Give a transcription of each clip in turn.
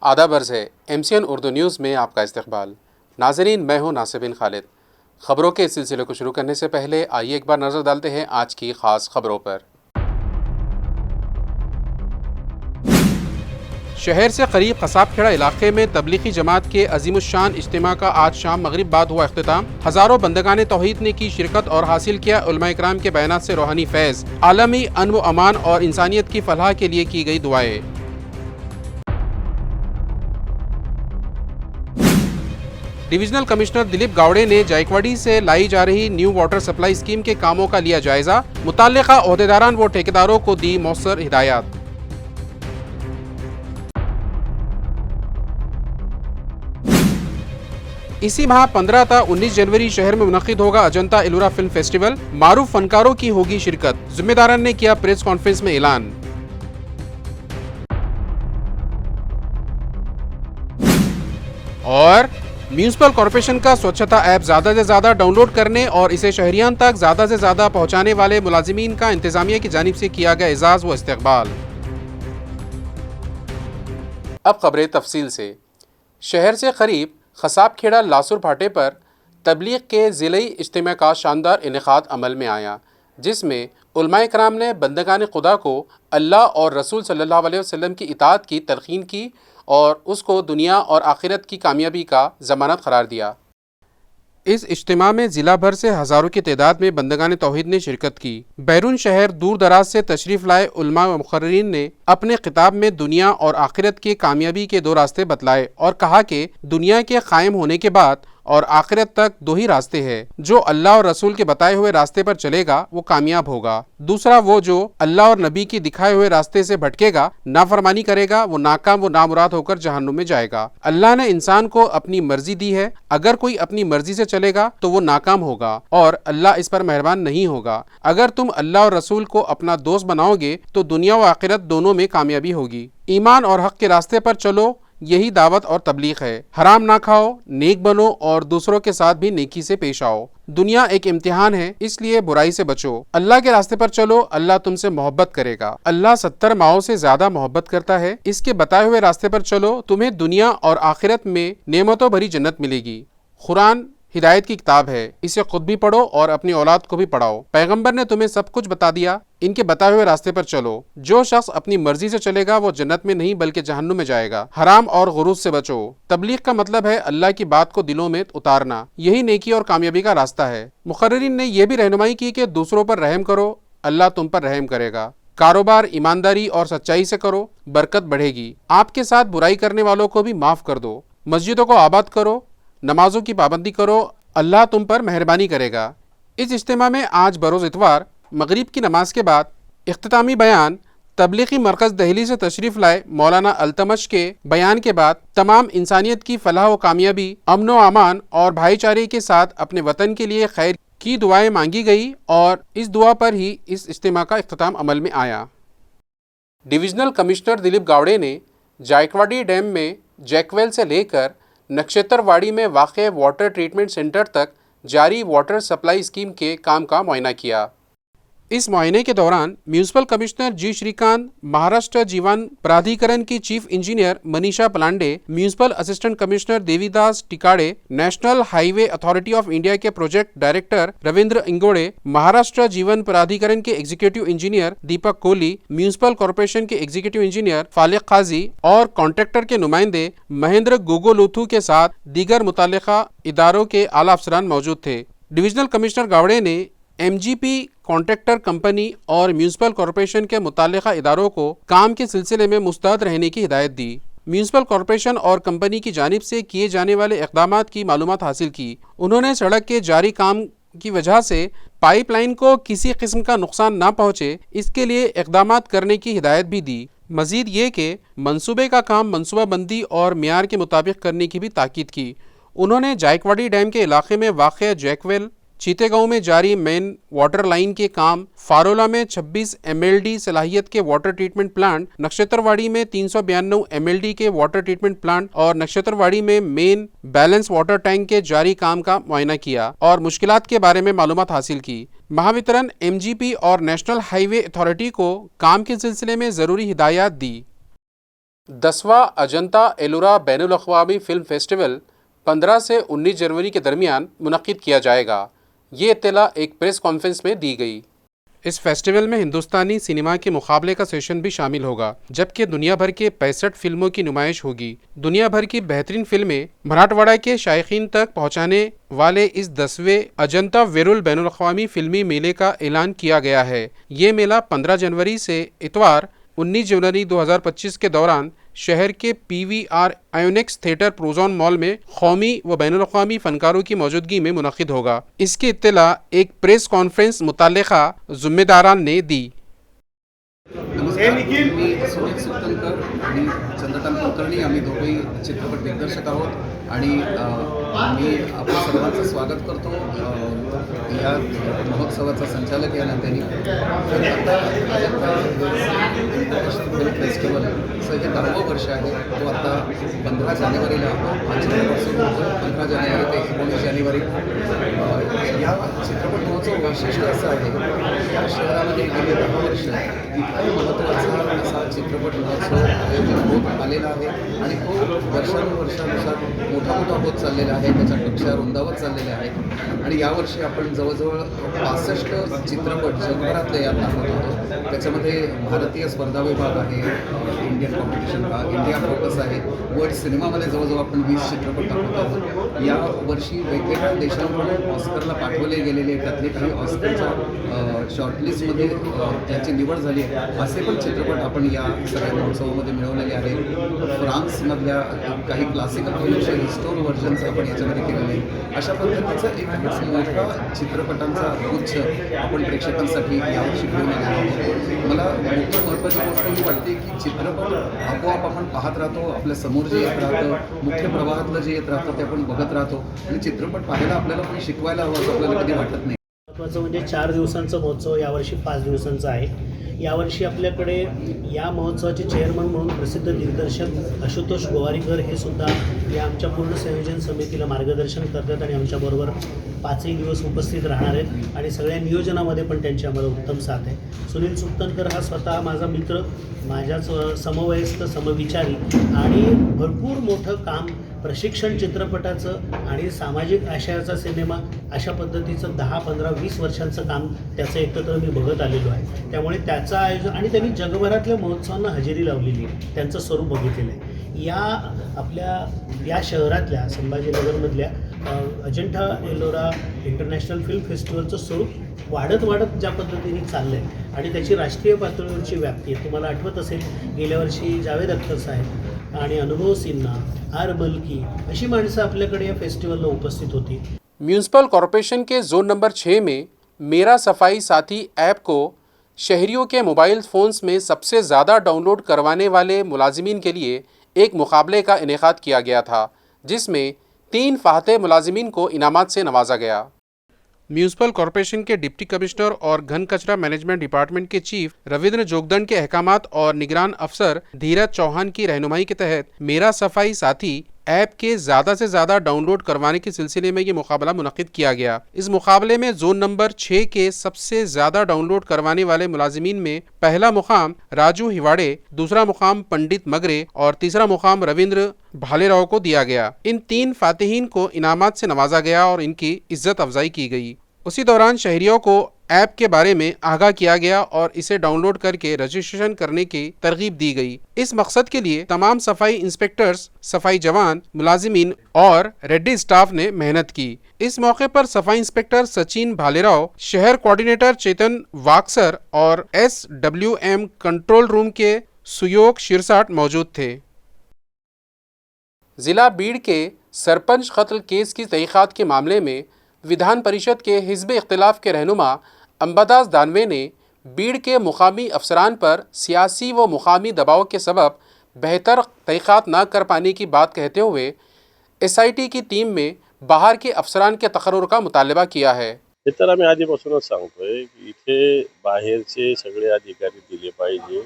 آداب عرض ہے MCN اردو نیوز میں آپ کا استقبال۔ ناظرین، میں ہوں ناصر بن خالد۔ خبروں کے اس سلسلے کو شروع کرنے سے پہلے آئیے ایک بار نظر ڈالتے ہیں آج کی خاص خبروں پر۔ شہر سے قریب قصاب کھیڑا علاقے میں تبلیغی جماعت کے عظیم الشان اجتماع کا آج شام مغرب بعد ہوا اختتام۔ ہزاروں بندگان توحید نے کی شرکت اور حاصل کیا علماء کرام کے بیانات سے روحانی فیض۔ عالمی امن و امان اور انسانیت کی فلاح کے لیے کی گئی دعائیں۔ ڈویژنل کمشنر دلیپ گاوڑے نے جائیکواڑی سے لائی جا رہی نیو واٹر سپلائی اسکیم کے کاموں کا لیا جائزہ۔ متعلقہ عہدیداران و ٹھیکیداروں کو دی مؤثر ہدایات۔ اسی ماہ 15 تا 19 جنوری شہر میں منعقد ہوگا اجنتا ایلورا فلم فیسٹیول۔ معروف فنکاروں کی ہوگی شرکت، ذمہ داران نے کیا پریس کانفرنس میں اعلان۔ اور میونسپل کارپوریشن کا سوچھتا ایپ زیادہ سے زیادہ ڈاؤن لوڈ کرنے اور اسے شہریان تک زیادہ سے زیادہ پہنچانے والے ملازمین کا انتظامیہ کی جانب سے کیا گیا اعزاز و استقبال۔ اب خبریں تفصیل سے۔ شہر سے قریب قصاب کھیڑا لاسور بھاٹے پر تبلیغ کے ضلعی اجتماع کا شاندار انعقاد عمل میں آیا، جس میں علماء کرام نے بندگان خدا کو اللہ اور رسول صلی اللہ علیہ وسلم کی اطاعت کی تلقین کی اور اس کو دنیا اور آخرت کی کامیابی کا ضمانت قرار دیا۔ اس اجتماع میں ضلع بھر سے ہزاروں کی تعداد میں بندگان توحید نے شرکت کی۔ بیرون شہر دور دراز سے تشریف لائے علماء و مقررین نے اپنے خطاب میں دنیا اور آخرت کی کامیابی کے دو راستے بتلائے اور کہا کہ دنیا کے قائم ہونے کے بعد اور آخرت تک دو ہی راستے ہیں۔ جو اللہ اور رسول کے بتائے ہوئے راستے پر چلے گا وہ کامیاب ہوگا، دوسرا وہ جو اللہ اور نبی کی دکھائے ہوئے راستے سے بھٹکے گا، نافرمانی کرے گا، وہ ناکام و نامراد ہو کر جہنم میں جائے گا۔ اللہ نے انسان کو اپنی مرضی دی ہے، اگر کوئی اپنی مرضی سے چلے گا تو وہ ناکام ہوگا اور اللہ اس پر مہربان نہیں ہوگا۔ اگر تم اللہ اور رسول کو اپنا دوست بناؤ گے تو دنیا و آخرت دونوں میں کامیابی ہوگی۔ ایمان اور حق کے راستے پر چلو، یہی دعوت اور تبلیغ ہے۔ حرام نہ کھاؤ، نیک بنو اور دوسروں کے ساتھ بھی نیکی سے پیش آؤ۔ دنیا ایک امتحان ہے، اس لیے برائی سے بچو۔ اللہ کے راستے پر چلو، اللہ تم سے محبت کرے گا۔ اللہ 70 ماؤں سے زیادہ محبت کرتا ہے۔ اس کے بتائے ہوئے راستے پر چلو، تمہیں دنیا اور آخرت میں نعمتوں بھری جنت ملے گی۔ قرآن ہدایت کی کتاب ہے، اسے خود بھی پڑھو اور اپنی اولاد کو بھی پڑھاؤ۔ پیغمبر نے تمہیں سب کچھ بتا دیا، ان کے بتائے ہوئے راستے پر چلو۔ جو شخص اپنی مرضی سے چلے گا وہ جنت میں نہیں بلکہ جہنم میں جائے گا۔ حرام اور غرور سے بچو۔ تبلیغ کا مطلب ہے اللہ کی بات کو دلوں میں اتارنا، یہی نیکی اور کامیابی کا راستہ ہے۔ مقررین نے یہ بھی رہنمائی کی کہ دوسروں پر رحم کرو، اللہ تم پر رحم کرے گا۔ کاروبار ایمانداری اور سچائی سے کرو، برکت بڑھے گی۔ آپ کے ساتھ برائی کرنے والوں کو بھی معاف کر دو۔ مسجدوں کو آباد کرو، نمازوں کی پابندی کرو، اللہ تم پر مہربانی کرے گا۔ اس اجتماع میں آج بروز اتوار مغرب کی نماز کے بعد اختتامی بیان تبلیغی مرکز دہلی سے تشریف لائے مولانا التمش کے بیان کے بعد تمام انسانیت کی فلاح و کامیابی، امن و امان اور بھائی چارے کے ساتھ اپنے وطن کے لیے خیر کی دعائیں مانگی گئی اور اس دعا پر ہی اس اجتماع کا اختتام عمل میں آیا۔ ڈویژنل کمشنر دلیپ گاوڑے نے جائیکواڑی ڈیم میں جیک ویل سے لے کر نکشتر واڑی میں واقع واٹر ٹریٹمنٹ سینٹر تک جاری واٹر سپلائی اسکیم کے کام کا معائنہ کیا۔ اس معائنے کے دوران میونسپل کمشنر جی شریکانت، مہاراشٹر جیون پرادھیکرن کی چیف انجینئر منیشا پلانڈے، میونسپل اسسٹنٹ کمشنر دیوی داس ٹکاڑے، نیشنل ہائی وے اتھارٹی آف انڈیا کے پروجیکٹ ڈائریکٹر رویندر انگوڑے، مہاراشٹر جیون پرادھیکرن کے ایگزیکٹو انجینئر دیپک کوہلی، میونسپل کارپوریشن کے ایگزیکٹو انجینئر فالق قاضی اور کانٹریکٹر کے نمائندے مہندر گوگولوتھو کے ساتھ دیگر متعلقہ اداروں کے اعلیٰ افسران موجود تھے۔ ڈویژنل کمشنر گاوڑے نے MGP کانٹریکٹر کمپنی اور میونسپل کارپوریشن کے متعلقہ اداروں کو کام کے سلسلے میں مستعد رہنے کی ہدایت دی۔ میونسپل کارپوریشن اور کمپنی کی جانب سے کیے جانے والے اقدامات کی معلومات حاصل کی۔ انہوں نے سڑک کے جاری کام کی وجہ سے پائپ لائن کو کسی قسم کا نقصان نہ پہنچے، اس کے لیے اقدامات کرنے کی ہدایت بھی دی۔ مزید یہ کہ منصوبے کا کام منصوبہ بندی اور معیار کے مطابق کرنے کی بھی تاکید کی۔ انہوں نے جائیکواڑی ڈیم کے علاقے میں واقع جیک ویل، چیتے گاؤں میں جاری مین واٹر لائن کے کام، فارولا میں 26 MLD صلاحیت کے واٹر ٹریٹمنٹ پلانٹ، نکشتر واڑی میں 392 MLD کے واٹر ٹریٹمنٹ پلانٹ اور نکشتر واڑی میں مین بیلنس واٹر ٹینک کے جاری کام کا معائنہ کیا اور مشکلات کے بارے میں معلومات حاصل کی۔ مہاوترن MGP اور نیشنل ہائی وے اتھارٹی کو کام کے سلسلے میں ضروری ہدایات دی۔ 10वां Ajanta Ellora बैनुल अक़वामी film festival 15 से 19 January के दरमियान मुनक़्क़िद KIA जाएगा। ये इत्तला एक प्रेस कॉन्फ्रेंस में दी गई। इस फेस्टिवल में हिंदुस्तानी सिनेमा के मुकाबले का सेशन भी शामिल होगा, जबकि दुनिया भर के 65 फिल्मों की नुमाइश होगी। दुनिया भर की बेहतरीन फिल्में मराठवाड़ा के शायकीन तक पहुंचाने वाले इस 10वें अजंता वेरुल बैनुल अक़वामी फिल्मी मेले का ऐलान किया गया है। ये मेला 15 जनवरी से इतवार 19 जनवरी 2025 के दौरान शहर के PVR आयोनिक्स थिएटर प्रोजॉन मॉल में कौमी व बैनुल अक़वामी फनकारों की मौजूदगी में मुनक़्क़िद होगा। इसकी इत्तला एक प्रेस कॉन्फ्रेंस मुतल्लिक़ा ज़िम्मेदारान ने दी। नमस्कार, मी सुनील सुतनकर आणि चंद्रकांत कुलकर्णी आम्ही दोघेही चित्रपट दिग्दर्शक आहोत आणि मी आपल्या सर्वांचं स्वागत करतो या महोत्सवाचा संचालक या नात्याने। तर आता फिल्म फेस्टिवलचं हे 10वं वर्ष आहे। तो आता 15 जानेवारीला हा चित्रपट सुरू होतो। 15 जानेवारी ते 19 जानेवारी या चित्रपट महोत्सव वैशिष्ट्य असं आहे की या शहरामध्ये गेली 10 वर्ष इतका महत्त्वाचा असा चित्रपट महोत्सव आयोजित होत आलेला आहे आणि तो वर्षानुवर्षानुसार मोठा होत चाललेला आहे, त्याच्या कक्षा रुंदावत चाललेल्या आहेत आणि यावर्षी आपण जवळजवळ 65 चित्रपट जगभरातले यात दाखवत होतो। त्याच्यामध्ये भारतीय स्पर्धा विभाग आहे, इंडियन कॉम्पिटिशन भाग, इंडिया फोकस आहे, वर्ल्ड सिनेमामध्ये जवळजवळ आपण 20 चित्रपट दाखवत आहोत। या वर्षी वेगवेगळ्या देशांकडून ऑस्करला पाठवले गेलेले त्यातले काही ऑस्करच्या शॉर्टलिस्टमध्ये त्यांची निवड झाली आहे असे पण चित्रपट आपण या सगळ्या महोत्सवामध्ये मिळवलेले आहेत। फ्रान्समधल्या काही क्लासिकल फिल्मचे रिस्टोर व्हर्जन्स आपण याच्यामध्ये केलेले आहेत। अशा पद्धतीचा एक मोठा चित्रपटांचा गुच्छ आपण प्रेक्षकांसाठी यावर्षी घेऊन आलेला आहोत। मला मोठी महत्त्वाची गोष्ट ही वाटते की चित्रपट आपोआप आपण पाहत राहतो, आपल्या समोर जे येत राहतं, मुख्य प्रवाहातलं जे येत राहतं ते आपण बघत राहतो आणि चित्रपट पाहायला आपल्याला पण शिकवायला हवं असं आपल्याला कधी वाटत नाही। महत्त्वाचं म्हणजे 4 दिवसांचा महोत्सव यावर्षी 5 दिवसांचा आहे। यावर्षी आपल्याकडे या महोत्सवाचे चेअरमन म्हणून प्रसिद्ध दिग्दर्शक आशुतोष गोवारीकर हे सुद्धा या आमच्या पूर्ण संयोजन समितीला मार्गदर्शन करतात आणि आमच्याबरोबर 5ही दिवस उपस्थित राहणार आहेत आणि सगळ्या नियोजनामध्ये पण त्यांची आम्हाला उत्तम साथ आहे। सुनील सुतनकर हा स्वतः माझा मित्र, माझ्याच समवयस्क, समविचारी आणि भरपूर मोठं काम प्रशिक्षण चित्रपटाचं आणि सामाजिक आशयाचा सिनेमा अशा पद्धतीचं 10, 15, 20 वर्षांचं काम त्याचं एकत्र मी बघत आलेलो आहे। त्यामुळे त्याचं आयोजन आणि त्यांनी जगभरातल्या महोत्सवांना हजेरी लावलेली आहे, त्यांचं स्वरूप बघितलेलं आहे। या आपल्या या शहरातल्या संभाजीनगरमधल्या अजंठा एलोरा इंटरनॅशनल फिल्म फेस्टिवलचं स्वरूप वाढत ज्या पद्धतीने चाललं आहे आणि त्याची राष्ट्रीय पातळीवरची व्याप्ती आहे। तुम्हाला आठवत असेल गेल्या वर्षी जावेद अख्तर साहेब आणि अनुभव सिन्हा, आर मल्की अशी माणसं आपल्याकडे या फेस्टिवलला उपस्थित होती। म्यूनसिपल कॉरपोरेशन के जोन नंबर 6 में मेरा सफाई साथी ऐप को शहरियों के मोबाइल फ़ोन्स में सबसे ज़्यादा डाउनलोड करवाने वाले मुलाजिमीन के लिए एक मुकाबले का इनेकाद किया गया था, जिसमें 3 फाहते मुलाजिमीन को इनामात से नवाजा गया। म्यूनसिपल कॉरपोरेशन के डिप्टी कमिश्नर और घन कचरा मैनेजमेंट डिपार्टमेंट के चीफ रविंद्र जोगदंड के अहकामात और निगरान अफसर धीरज चौहान की रहनुमाई के तहत मेरा सफाई साथी ऐप के ज़्यादा से ज़्यादा डाउनलोड करवाने के सिलसिले में ये मुकाबला मुनक़्क़िद किया गया। इस मुकाबले में जोन नंबर 6 के सबसे ज़्यादा डाउनलोड करवाने वाले मुलाजिमीन में पहला मुकाम राजू हिवाड़े, दूसरा मुकाम पंडित मगरे और तीसरा मुकाम रविंद्र भालेराव को दिया गया। इन 3 फातिहीन को इनामात से नवाजा गया और इनकी इज्जत अफजाई की गई। उसी दौरान शहरियों को ऐप के बारे में आगाह किया गया और इसे डाउनलोड करके रजिस्ट्रेशन करने की तरगीब दी गई। इस मकसद के लिए तमाम सफाई इंस्पेक्टर्स, सफाई जवान, मुलाजिमीन और रेडी स्टाफ ने मेहनत की। इस मौके पर सफाई इंस्पेक्टर सचिन भालेराव, शहर कोऑर्डिनेटर चेतन वाक्सर और SWM कंट्रोल रूम के सुयोग शिरसाट मौजूद थे। ज़िला बीड़ के सरपंच कत्ल केस की तहक़ीक़ात के मामले में विधान परिषद के हिज़्ब इख्तिलाफ के रहनुमा अंबादास दानवे ने बीड़ के मुकामी अफसरान पर सियासी व मुकामी दबाव के सबब बेहतर तहक़ीक़ात न कर पाने की बात कहते हुए SIT की टीम में बाहर के अफसरान के तकर्रुर का मुतालबा किया है। हे तर आम्ही आधीपासूनच सांगतोय की इथे बाहेरचे सगळे अधिकारी दिले पाहिजे।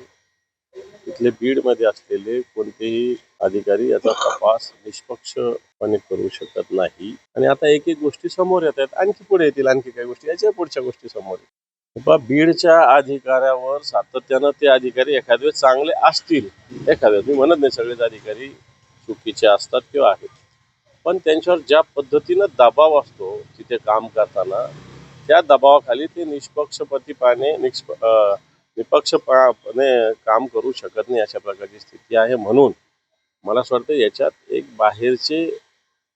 इथले बीडमध्ये असलेले कोणतेही अधिकारी याचा तपास निष्पक्षपणे करू शकत नाही आणि आता एक एक गोष्टी समोर येत आहेत, आणखी पुढे येतील आणखी काही गोष्टी, याच्या पुढच्या गोष्टी समोर येतील। बीडच्या अधिकाऱ्यावर सातत्यानं ते अधिकारी एखाद्या वेळेस चांगले असतील, एखाद्या वेळेस मी म्हणत नाही सगळेच अधिकारी चुकीचे असतात किंवा आहेत, पण त्यांच्यावर ज्या पद्धतीनं दबाव असतो तिथे काम करताना, त्या दबावाखाली ते निपक्षपणे काम करू शकत नाही, अशा प्रकारची स्थिती आहे. म्हणून मला असं वाटतं याच्यात एक बाहेरचे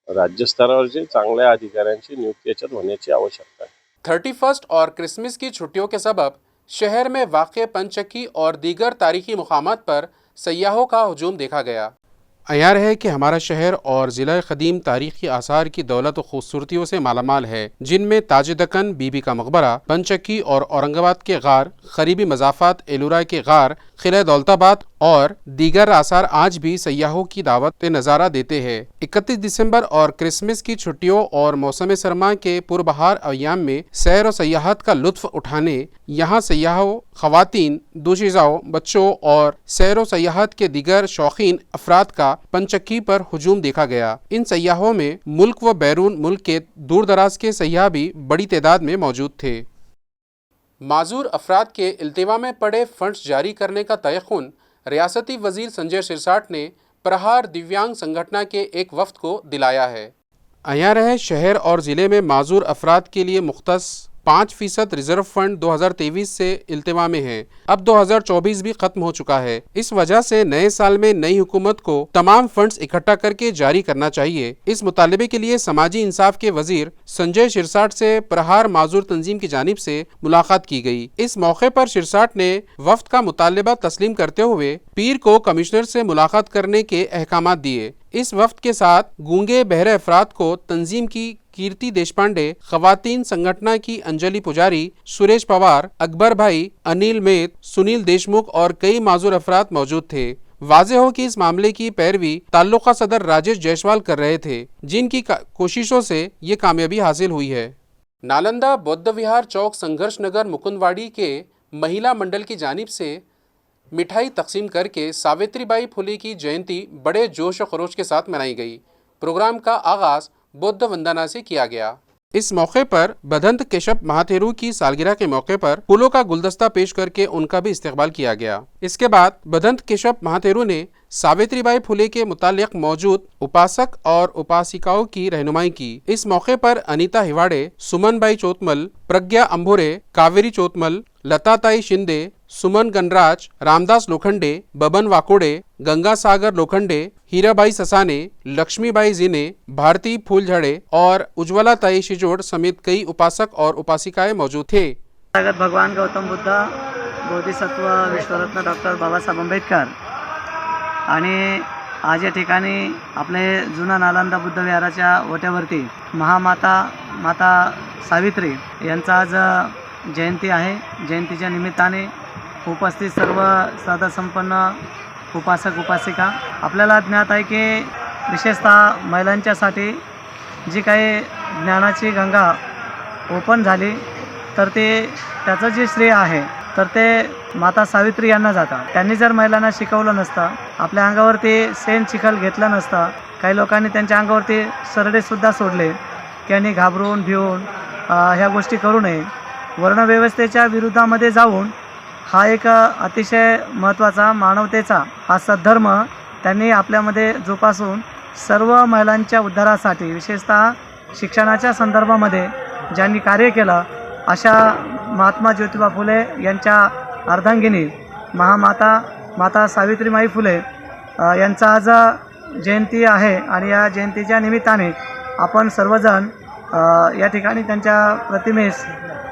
राज्यस्तरावरचे चांगल्या अधिकाऱ्यांची नियुक्ती याच्यात होण्याची आवश्यकता आहे. 31 और क्रिसमस की छुट्टियों के सबब शहर में वाक़ पंचक्की और दीगर तारीखी मुकामात पर सयाहों का हजूम देखा गया। अयार है कि हमारा शहर और ज़िला क़दीम तारीख़ी आसार की दौलत व खूबसूरतियों से मालामाल है, जिनमें ताज दक्कन, बीबी का मकबरा, पंचक्की और औरंगाबाद के गार, करीबी मज़ाफ़ात एलुरा के गार, किला दौलताबाद और दीगर आसार आज भी सयाहों की दावत नज़ारा देते हैं। 31 दिसंबर और क्रिसमस की छुट्टियों और मौसम सरमा के पुरबहार अयाम में सैर और सयाहत का लुत्फ़ उठाने यहाँ सयाहों, ख़वातीन, दोशीज़ाओं, बच्चों और सैर और सयाहत के दीगर शौकीन अफराद का पंचक्की पर हुजूम देखा गया। इन सयाहों में मुल्क व बैरून मुल्क के दूर दराज के सयाह भी बड़ी तादाद में मौजूद थे। माजूर अफराद के इल्तिवा में पड़े फंड्स जारी करने का तयक़ुन रियासती वज़ीर संजय सिरसाट ने प्रहार दिव्यांग संगठन के एक वफ़द को दिलाया है। अयार है शहर और ज़िले में माजूर अफराद के लिए मुख्तस 5% रिजर्व फंड 2023 से इल्तिवा में है। अब 2024 भी खत्म हो चुका है। इस वजह से नए साल में नई हुकूमत को तमाम फंड्स इकट्ठा करके जारी करना चाहिए। इस मुतालबे के लिए समाजी इंसाफ के वजीर संजय सिरसाट से प्रहार माजूर तंजीम की जानिब से मुलाकात की गई। इस मौके पर सिरसाट ने वफ्द का मुतालबा तस्लीम करते हुए पीर को कमिश्नर से मुलाकात करने के अहकामात दिए। इस वफ्द के साथ गूंगे बहरे अफराद को तंजीम की कीर्ति देशपांडे, खवातीन संगठन की अंजलि पुजारी, सुरेश पवार, अकबर भाई, अनिल मेत, सुनील देशमुख और कई माजूर अफराद मौजूद थे। वाज़ेह हो कि इस मामले की पैरवी ताल्लुका सदर राजेश जायसवाल कर रहे थे, जिनकी कोशिशों से ये कामयाबी हासिल हुई है। नालंदा बौद्ध विहार चौक संघर्ष नगर मुकुंदवाड़ी के महिला मंडल की जानिब से मिठाई तकसीम करके सावित्रीबाई फुले की जयंती बड़े जोश व खरोश के साथ मनाई गई। प्रोग्राम का आगाज़ बौद्ध वंदना से किया गया। इस मौके पर बदंत केशव महाथेरू की सालगिरह के मौके पर फूलों का गुलदस्ता पेश करके उनका भी इस्तकबाल किया गया। इसके बाद बदंत केशव महाथेरू ने सावित्रीबाई फुले के मुतालिक मौजूद उपासक और उपासिकाओं की रहनुमाई की। इस मौके पर अनीता हिवाड़े, सुमन बाई चोतमल, प्रज्ञा अंभोरे, कावेरी चोतमल, लताताई शिंदे, सुमन गणराज, रामदास लोखंडे, बबन वाकोड़े, गंगा सागर लोखंडे, हीराबाई ससाने, लक्ष्मीबाई जिने, भारती फूलझड़े और उज्ज्वला ताई शिजोड़ समेत कई उपासक और उपासिकाएं मौजूद थे। भगवान गौतम बुद्ध, बोधिसत्व विश्वरत्न डॉक्टर बाबासाहेब आंबेडकर आणि आज या ठिकाणी आपले जुना नालंदा बुद्ध विहाराच्या ओट्यावरती माता सावित्री यांचा आज जयंती आहे। जयंतीच्या निमित्ताने उपस्थित सर्व सदासंपन्न उपासक उपासिका, आपल्याला ज्ञात आहे की विशेषतः महिलांच्यासाठी जी काही ज्ञानाची गंगा ओपन झाली तर त्याचं जे श्रेय आहे तर ते माता सावित्री यांना जातं। त्यांनी जर महिलांना शिकवलं नसतं, आपल्या अंगावरती शेण चिखल घेतलं नसतं, काही लोकांनी त्यांच्या अंगावरती सरडेसुद्धा सोडले की यांनी घाबरून भिवून ह्या गोष्टी करू नये। वर्णव्यवस्थेच्या विरुद्धामध्ये जाऊन हा एक अतिशय महत्त्वाचा मानवतेचा हा सद्धर्म त्यांनी आपल्यामध्ये जोपासून सर्व महिलांच्या उद्धारासाठी विशेषतः शिक्षणाच्या संदर्भामध्ये ज्यांनी कार्य केलं अशा महात्मा ज्योतिबा फुले यांच्या अर्धांगिनी माता सावित्रीबाई फुले यांचा आज जयंती आहे आणि या जयंतीच्या निमित्ताने आपण सर्वजण या ठिकाणी त्यांच्या प्रतिमेस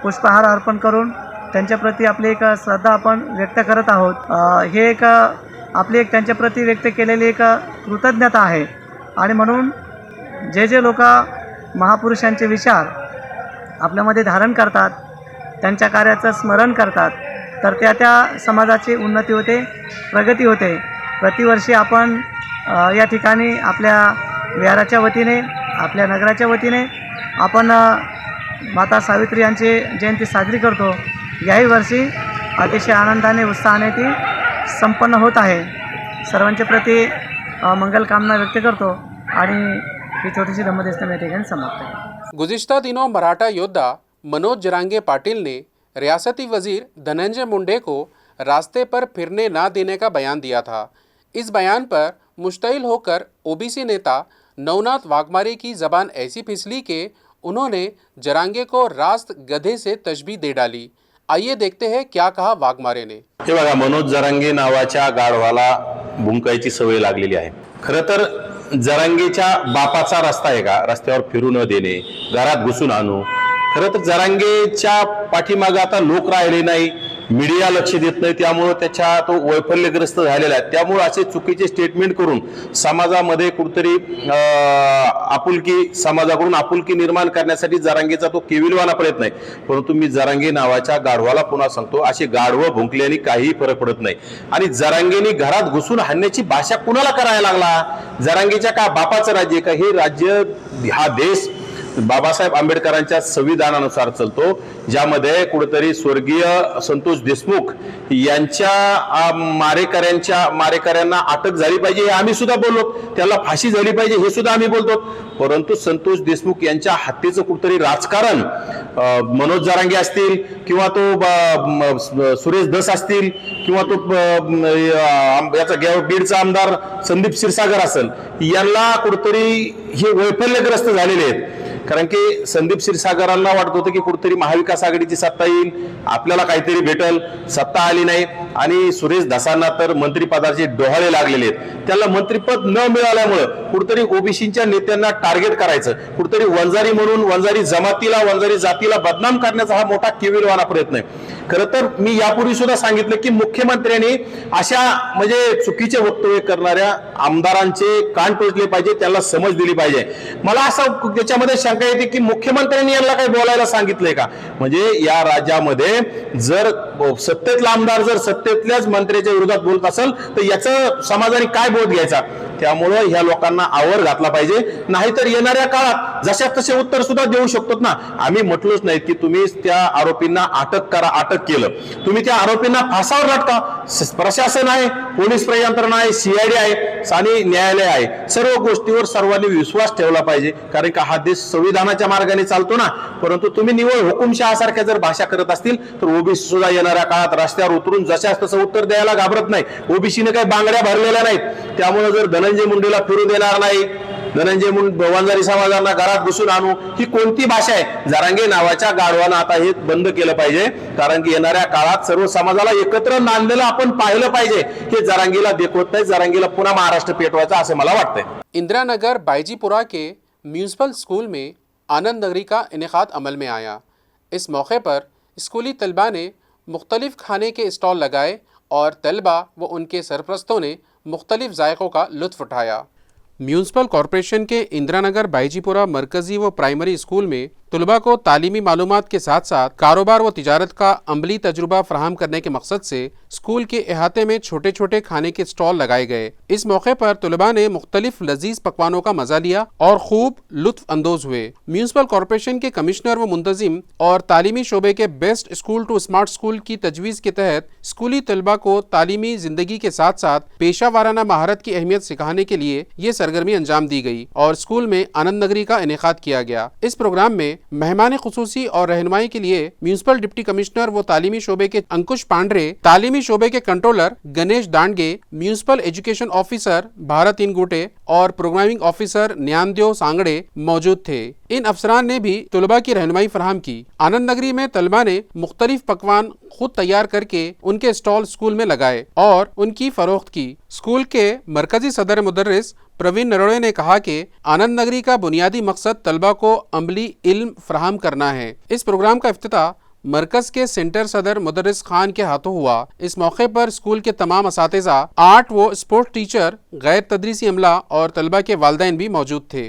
पुष्पहार अर्पण करून त्यांच्या प्रती आपली एक श्रद्धा आपण व्यक्त करत आहोत। हे एक आपली एक त्यांच्या प्रती व्यक्त केलेली एक कृतज्ञता आहे आणि म्हणून जे लोक महापुरुषांचे विचार आपल्यामध्ये धारण करतात, त्यांच्या कार्याचं स्मरण करतात, तर त्या समाजाची उन्नती होते, प्रगती होते। प्रतिवर्षी आपण या ठिकाणी आपल्या विहाराच्या वतीने, आपल्या नगराच्या वतीने आपण माता सावित्री यांची जयंती साजरी करतो। याही वर्षी अतिशय आनंदाने उत्साहाने ती संपन्न होत आहे। सर्वांच्या प्रती मंगल कामना व्यक्त करतो आणि ही छोटीशी धम्मदेशना या ठिकाणी समाप्त आहे। गुज़िश्ता दिनों मराठा योद्धा मनोज जरांगे पाटिल ने रियासती वजीर धनंजय मुंडे को रास्ते पर फिरने ना देने का बयान दिया था। इस बयान पर मुश्तइल होकर ओबीसी नेता नवनाथ वाघमारे की ज़बान ऐसी फिसली कि उन्होंने जरांगे को रास्त गधे से तशबीह दे डाली। आइए देखते हैं क्या कहा वाघमारे ने। हे बघा, मनोज जरांगे नावाच्या गाढवाला भुंकायची सवय लागलेली आहे। खरं तर जरांगेच्या बापाचा रस्ता आहे का रस्त्यावर फिरू न देणे, घरात घुसून आणू? खरं तर जरांगेच्या पाठीमागे आता लोक राहिले नाही, मीडिया लक्ष देत नाही, त्यामुळे त्याच्या तो वैफल्यग्रस्त झालेला आहे। त्यामुळे असे चुकीचे स्टेटमेंट करून समाजामध्ये कुठेतरी आपुलकी, समाजाकडून आपुलकी निर्माण करण्यासाठी जरांगेचा तो केविलवाना प्रयत्न आहे। परंतु मी जरांगे नावाच्या गाढवाला पुन्हा सांगतो, असे गाढवं भुंकल्याने काहीही फरक पडत नाही। आणि जरांगेने घरात घुसून हाणण्याची भाषा कुणाला करायला लागला? जरांगेच्या का बापाचं राज्य का? हे राज्य, हा देश बाबासाहेब आंबेडकरांच्या संविधानानुसार चालतो, ज्यामध्ये कुठेतरी स्वर्गीय संतोष देशमुख यांच्या मारेकऱ्यांना अटक झाली पाहिजे हे आम्ही सुद्धा बोललो, त्याला फाशी झाली पाहिजे हे सुद्धा आम्ही बोलतो। परंतु संतोष देशमुख यांच्या हत्येचं कुठेतरी राजकारण मनोज जरांगे असतील किंवा तो सुरेश धस असतील किंवा तो याचा बीडचा आमदार संदीप क्षीरसागर असेल, यांना कुठेतरी हे वैफल्यग्रस्त झालेले आहेत। कारण की संदीप क्षीरसागरांना वाटत होतं की कुठेतरी महाविकास आघाडीची सत्ता येईल, आपल्याला काहीतरी भेटल, सत्ता आली नाही। आणि सुरेश धसांना तर मंत्रिपदाचे डोहाळे लागलेले आहेत। त्याला मंत्रिपद न मिळाल्यामुळे कुठेतरी ओबीसीच्या नेत्यांना टार्गेट करायचं, कुठेतरी वंजारी म्हणून वंजारी जमातीला, वंजारी जातीला बदनाम करण्याचा हा मोठा केविलवाना प्रयत्न आहे। खरं तर मी यापूर्वी सुद्धा सांगितलं की मुख्यमंत्र्यांनी अशा म्हणजे चुकीचे वक्तव्य करणाऱ्या आमदारांचे कान टोचले पाहिजे, त्यांना समज दिली पाहिजे। मला असं त्याच्यामध्ये शंका येते की मुख्यमंत्र्यांनी यांना काही बोलायला सांगितलंय का? म्हणजे या राज्यामध्ये जर सत्तेतला आमदार जर सत्तेतल्याच मंत्र्याच्या विरोधात बोलत असेल तर याचं समाजाने काय बोध घ्यायचा? त्यामुळे ह्या लोकांना आवर घातला पाहिजे, नाहीतर येणाऱ्या काळात जशा तसे उत्तर सुद्धा देऊ शकतो ना। आम्ही म्हटलोच नाही की तुम्ही त्या आरोपींना अटक करा, अटक केलं, तुम्ही त्या आरोपींना फासावर लटका। प्रशासन आहे, पोलीस यंत्रणा आहे, सीआयडी आहे आणि न्यायालय आहे, सर्व गोष्टीवर सर्वांनी विश्वास ठेवला पाहिजे, कारण का हा देश संविधानाच्या मार्गाने चालतो ना। परंतु तुम्ही निवळ हुकुमशहासारख्या जर भाषा करत असतील तर ओबीसी सुद्धा येणाऱ्या काळात रस्त्यावर उतरून जशाच तसं उत्तर द्यायला घाबरत नाही। ओबीसीने काही बांगड्या भरलेल्या नाहीत, त्यामुळे जर धनंजय मुंडेला फिरू देणार नाही, धनंजय मुंडे वंजारी समाजांना घरात घुसून आणू, ही कोणती भाषा आहे? जरांगे नावाच्या गाढवानं आता हे बंद केलं पाहिजे, कारण की येणाऱ्या काळात सर्व समाजाला एकत्र नांदलेलं आपण पाहिलं पाहिजे। हे जरांगेला देखवत नाही, जरांगेला पुन्हा महाराष्ट्र पेटवायचा असं मला वाटतंय। इंदिरानगर बाईजीपुरा के म्यूनसिपल स्कूल में आनंद नगरी का इनेकाद अमल में आया। इस मौके पर स्कूली तलबा ने मुख्तलिफ खाने के स्टॉल लगाए और तलबा व उनके सरपरस्तों ने मुख्तलिफ जायकों का लुत्फ़ उठाया। म्यूनसिपल कॉरपोरेशन के इंदिरानगर बाईजीपुरा मरकज़ी व प्राइमरी स्कूल में तलबा को तालीमी मालूमात के साथ साथ कारोबार व तिजारत का अमली तजुर्बा फराहम करने के मकसद से स्कूल के अहाते में छोटे छोटे खाने के स्टॉल लगाए गए। इस मौके पर तलबा ने मुख्तलिफ लजीज पकवानों का मजा लिया और खूब लुत्फ अंदोज हुए। म्यूनसिपल कॉरपोरेशन के कमिश्नर व मुंतजिम और तालीमी शोबे के best school to smart school की तजवीज़ के तहत स्कूली तलबा को तालीमी जिंदगी के साथ साथ पेशा वाराना महारत की अहमियत सिखाने के लिए ये सरगर्मी अंजाम दी गई और स्कूल में आनंद नगरी का इनेकाद किया गया। इस प्रोग्राम में मेहमान खुसूसी और रहनुमाई के लिए म्यूनसिपल डिप्टी कमिश्नर व तालीमी शोबे के अंकुश पांडरे, तालीमी शोबे के controller Ganesh Dandge, municipal education officer Bharat Ingute और प्रोग्रामिंग ऑफिसर न्यानदेव सांगड़े मौजूद थे। इन अफसरान ने भी तलबा की रहनुमाई फराहम की। आनंद नगरी में तलबा ने मुख्तलिफ पकवान खुद तैयार करके उनके स्टॉल स्कूल में लगाए और उनकी फरोख्त की। स्कूल के मरकजी सदर मुदर्रिस प्रवीण नरोड़े ने कहा कि आनंद नगरी का बुनियादी मकसद तलबा को अमली इल्म फराहम करना है। इस प्रोग्राम का इफ्तिताह मरकज के सेंटर सदर मुदर्रिस खान के हाथों हुआ। इस मौके पर स्कूल के तमाम असातिज़ा, आर्ट व स्पोर्ट टीचर, गैर तदरीसी अमला और तलबा के वालिदैन भी मौजूद थे।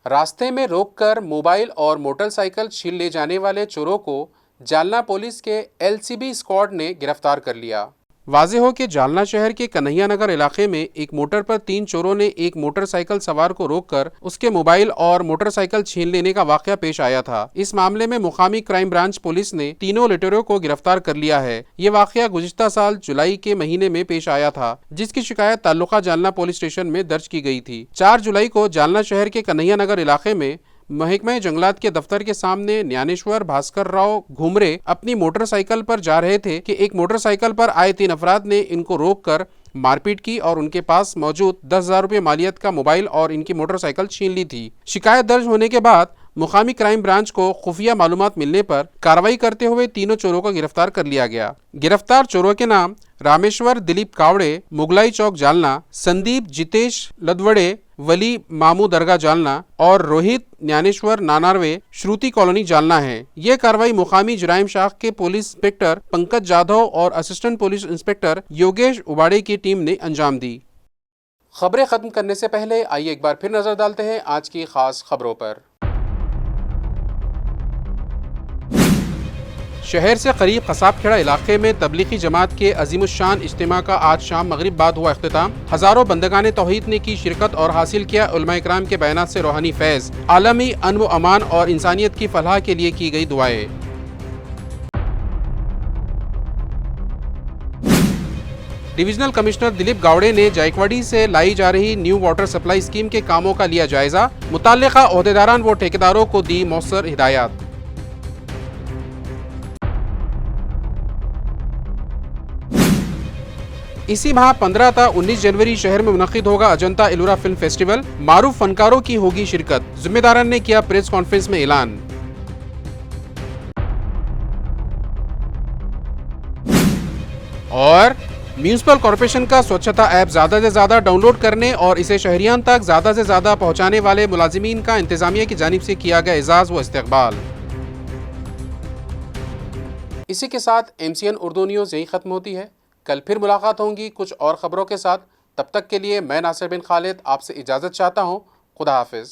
रास्ते में रोककर मोबाइल और मोटरसाइकिल छीन ले जाने वाले चोरों को जालना पुलिस के एलसीबी स्क्वाड ने गिरफ्तार कर लिया। वाज़ेह हो कि जालना शहर के कन्हैया नगर इलाके में एक मोटर पर 3 चोरों ने एक मोटरसाइकिल सवार को रोककर उसके मोबाइल और मोटरसाइकिल छीन लेने का वाक़या पेश आया था। इस मामले में मुकामी क्राइम ब्रांच पुलिस ने तीनों लुटेरों को गिरफ्तार कर लिया है। ये वाक़या गुज़िश्ता साल जुलाई के महीने में पेश आया था, जिसकी शिकायत ताल्लुका जालना पुलिस स्टेशन में दर्ज की गई थी। 4 जुलाई को जालना शहर के कन्हैया नगर इलाके में महकमा जंगलात के दफ्तर के सामने ज्ञानेश्वर भास्कर राव घुमरे अपनी मोटरसाइकिल पर जा रहे थे कि एक मोटरसाइकिल पर आए 3 अफराद ने इनको रोककर मारपीट की और उनके पास मौजूद 10,000 रुपये मालियत का मोबाइल और इनकी मोटरसाइकिल छीन ली थी। शिकायत दर्ज होने के बाद मुकामी क्राइम ब्रांच को खुफिया मालूमात मिलने पर कार्रवाई करते हुए तीनों चोरों को गिरफ्तार कर लिया गया। गिरफ्तार चोरों के नाम रामेश्वर दिलीप कावड़े, मुगलाई चौक जालना, संदीप जितेश लदवड़े, वली मामू दरगाह जालना और रोहित ज्ञानेश्वर नानारवे, श्रुति कॉलोनी जालना है। ये कार्रवाई मुकामी जराइम शाख के पुलिस इंस्पेक्टर पंकज जाधव और असिस्टेंट पुलिस इंस्पेक्टर योगेश उबाड़े की टीम ने अंजाम दी। खबरें खत्म करने से पहले आइए एक बार फिर नजर डालते हैं आज की खास खबरों पर। शहर से करीब खसाबखेड़ा इलाके में तबलीगी जमात के अजीमुशान इज्तिमा का आज शाम मगरिब बाद हुआ इख्तिताम। हजारों बंदगाने तौहीद ने की शिरकत और हासिल किया उलमा इकराम के बयानात से रूहानी फैज़। आलमी अमन व अमान और इंसानियत की फलाह के लिए की गई दुआएं। डिविजनल कमिश्नर दिलीप गावड़े ने जायकवाड़ी से लाई जा रही न्यू वाटर सप्लाई स्कीम के कामों का लिया जायजा। मुताल्लिका ओहदेदारान व ठेकेदारों को दी मौसर हिदायत। इसी माह 15 था 19 जनवरी शहर में मुनक्किद होगा अजंता एलोरा फिल्म फेस्टिवल। मारूफ फनकारों की होगी शिरकत। जिम्मेदारान ने किया प्रेस कॉन्फ्रेंस में ऐलान। और म्यूनिसिपल कॉर्पोरेशन का स्वच्छता ऐप ज्यादा से ज्यादा डाउनलोड करने और इसे शहरियान तक ज्यादा से ज्यादा पहुंचाने वाले मुलाजिमीन का इंतजामिया की जानिब से किया गया एजाज व इस्तकबाल। इसी के साथ MCN उर्दू न्यूज़ यही खत्म होती है। कल फिर मुलाकात होंगी कुछ और खबरों के साथ। तब तक के लिए मैं नासिर बिन खालिद आपसे इजाज़त चाहता हूँ। खुदा हाफिज़।